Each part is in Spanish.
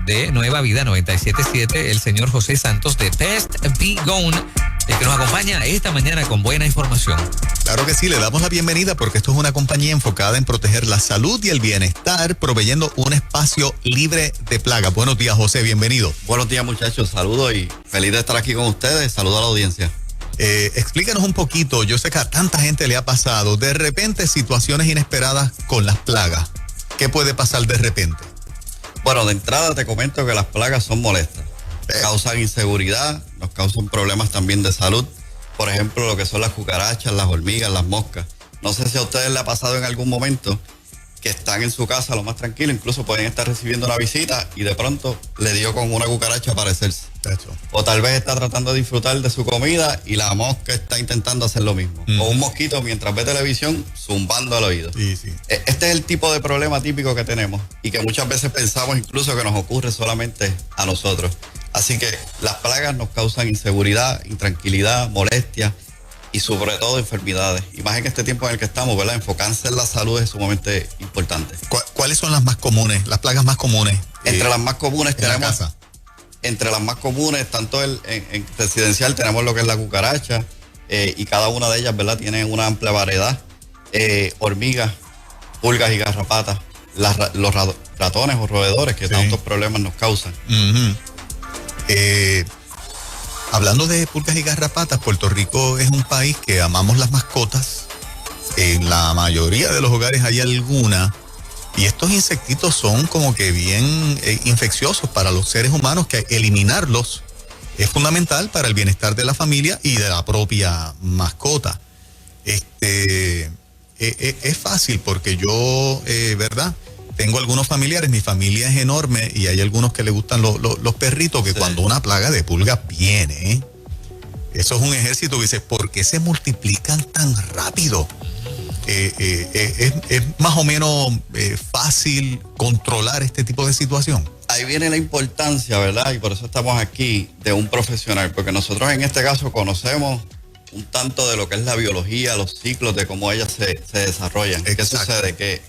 de Nueva Vida 97.7, el señor José Santos de Pest Be Gone, el que nos acompaña esta mañana con buena información. Claro que sí, le damos la bienvenida porque esto es una compañía enfocada en proteger la salud y el bienestar, proveyendo un espacio libre de plagas. Buenos días, José, bienvenido. Buenos días, muchachos, saludos y feliz de estar aquí con ustedes. Saludos a la audiencia. Explícanos un poquito, yo sé que a tanta gente le ha pasado, de repente situaciones inesperadas con las plagas. ¿Qué puede pasar de repente? Bueno, de entrada te comento que las plagas son molestas. Causan inseguridad, nos causan problemas también de salud. Por ejemplo, lo que son las cucarachas, las hormigas, las moscas. No sé si a ustedes les ha pasado en algún momento que están en su casa lo más tranquilo, incluso pueden estar recibiendo una visita y de pronto le dio con una cucaracha aparecerse. O tal vez está tratando de disfrutar de su comida y la mosca está intentando hacer lo mismo. O un mosquito mientras ve televisión zumbando al oído. Sí, sí. Este es el tipo de problema típico que tenemos y que muchas veces pensamos incluso que nos ocurre solamente a nosotros. Así que las plagas nos causan inseguridad, intranquilidad, molestia y sobre todo enfermedades. Y más en este tiempo en el que estamos, ¿verdad? Enfocarse en la salud es sumamente importante. ¿Cuáles son las más comunes, las plagas más comunes? Entre las más comunes en la tenemos... casa. Entre las más comunes, tanto en residencial tenemos lo que es la cucaracha y cada una de ellas, ¿verdad? Tiene una amplia variedad. Hormigas, pulgas y garrapatas, los ratones o roedores que tantos problemas nos causan. Hablando de pulgas y garrapatas, Puerto Rico es un país que amamos las mascotas. En la mayoría de los hogares hay alguna. Y estos insectitos son como que bien infecciosos para los seres humanos, que eliminarlos es fundamental para el bienestar de la familia y de la propia mascota. Es fácil porque yo, ¿verdad? Tengo algunos familiares, mi familia es enorme y hay algunos que les gustan los perritos, que sí. Cuando una plaga de pulgas viene, eso es un ejército que dice, ¿por qué se multiplican tan rápido? Es más o menos fácil controlar este tipo de situación. Ahí viene la importancia, ¿verdad? Y por eso estamos aquí, de un profesional, porque nosotros en este caso conocemos un tanto de lo que es la biología, los ciclos de cómo ellas se desarrollan. Exacto. ¿Qué sucede? Que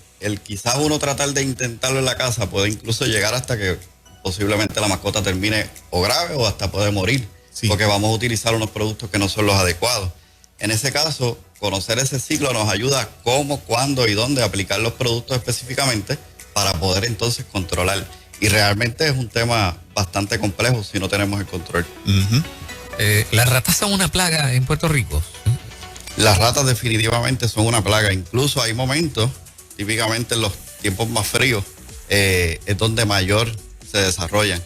quizás uno tratar de intentarlo en la casa puede incluso llegar hasta que posiblemente la mascota termine o grave o hasta puede morir, sí. Porque vamos a utilizar unos productos que no son los adecuados. En ese caso, conocer ese ciclo nos ayuda cómo, cuándo y dónde aplicar los productos específicamente para poder entonces controlar. Y realmente es un tema bastante complejo si no tenemos el control. ¿Las ratas son una plaga en Puerto Rico? Las ratas definitivamente son una plaga. Incluso hay momentos, típicamente en los tiempos más fríos, es donde mayor se desarrollan.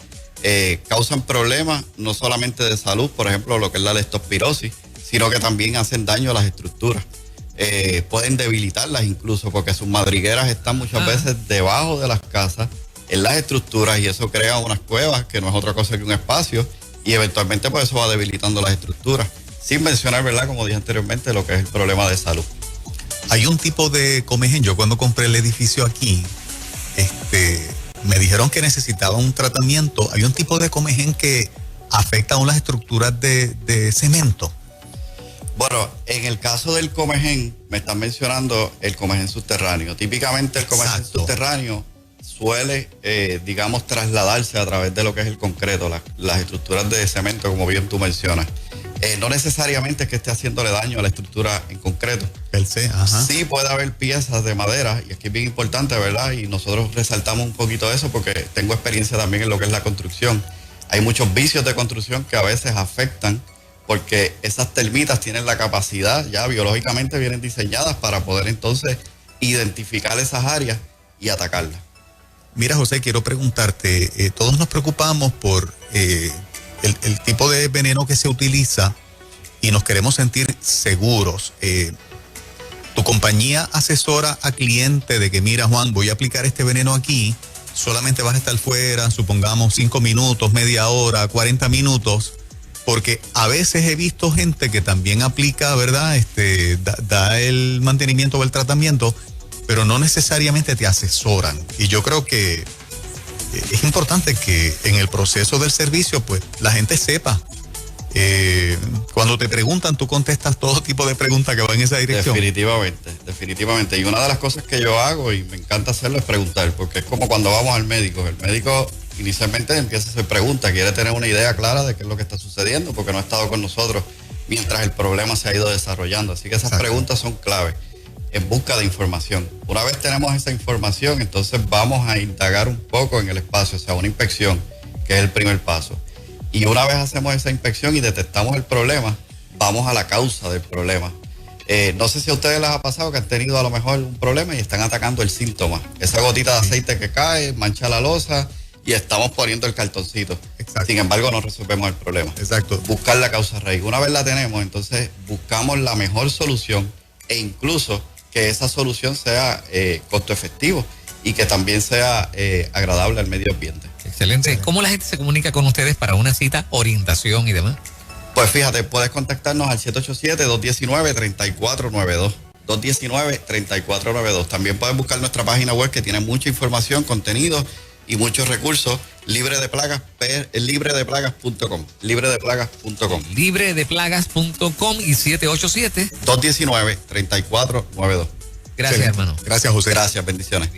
Causan problemas no solamente de salud, por ejemplo, lo que es la leptospirosis, sino que también hacen daño a las estructuras. Pueden debilitarlas incluso, porque sus madrigueras están muchas veces debajo de las casas, en las estructuras, y eso crea unas cuevas, que no es otra cosa que un espacio, y eventualmente pues eso va debilitando las estructuras. Sin mencionar, ¿verdad?, como dije anteriormente, lo que es el problema de salud. Hay un tipo de comején, yo cuando compré el edificio aquí, me dijeron que necesitaba un tratamiento. Hay un tipo de comején que afecta aún las estructuras de cemento. Bueno, en el caso del comején, me están mencionando el comején subterráneo. Típicamente el comején subterráneo suele, digamos, trasladarse a través de lo que es el concreto, las estructuras de cemento, como bien tú mencionas. No necesariamente es que esté haciéndole daño a la estructura en concreto. Sí puede haber piezas de madera, y aquí es bien importante, ¿verdad? Y nosotros resaltamos un poquito eso porque tengo experiencia también en lo que es la construcción. Hay muchos vicios de construcción que a veces afectan, porque esas termitas tienen la capacidad, ya biológicamente vienen diseñadas para poder entonces identificar esas áreas y atacarlas. Mira, José, quiero preguntarte, todos nos preocupamos por el tipo de veneno que se utiliza y nos queremos sentir seguros. ¿Tu compañía asesora a cliente de que, mira, Juan, voy a aplicar este veneno aquí, solamente vas a estar fuera, supongamos 5 minutos, media hora, 40 minutos? Porque a veces he visto gente que también aplica, ¿verdad? Da el mantenimiento o el tratamiento, pero no necesariamente te asesoran. Y yo creo que es importante que en el proceso del servicio, pues, la gente sepa. Cuando te preguntan, tú contestas todo tipo de preguntas que van en esa dirección. Definitivamente. Y una de las cosas que yo hago, y me encanta hacerlo, es preguntar, porque es como cuando vamos al médico. El médico inicialmente empieza a hacer preguntas, quiere tener una idea clara de qué es lo que está sucediendo, porque no ha estado con nosotros mientras el problema se ha ido desarrollando. Así que esas preguntas son clave en busca de información. Una vez tenemos esa información, entonces vamos a indagar un poco en el espacio, o sea, una inspección, que es el primer paso. Y una vez hacemos esa inspección y detectamos el problema, vamos a la causa del problema. No sé si a ustedes les ha pasado que han tenido a lo mejor un problema y están atacando el síntoma. Esa gotita de aceite que cae, mancha la losa y estamos poniendo el cartoncito. Exacto. Sin embargo, no resolvemos el problema. Exacto. Buscar la causa raíz. Una vez la tenemos, entonces buscamos la mejor solución e incluso que esa solución sea costo efectivo y que también sea agradable al medio ambiente. Excelente. ¿Cómo la gente se comunica con ustedes para una cita, orientación y demás? Pues fíjate, puedes contactarnos al 787-219-3492. 219-3492. También puedes buscar nuestra página web que tiene mucha información, contenido y muchos recursos. libredeplagas.com. libredeplagas.com. libredeplagas.com y 787 219-3492. Gracias, hermano. Gracias, José. Gracias, bendiciones.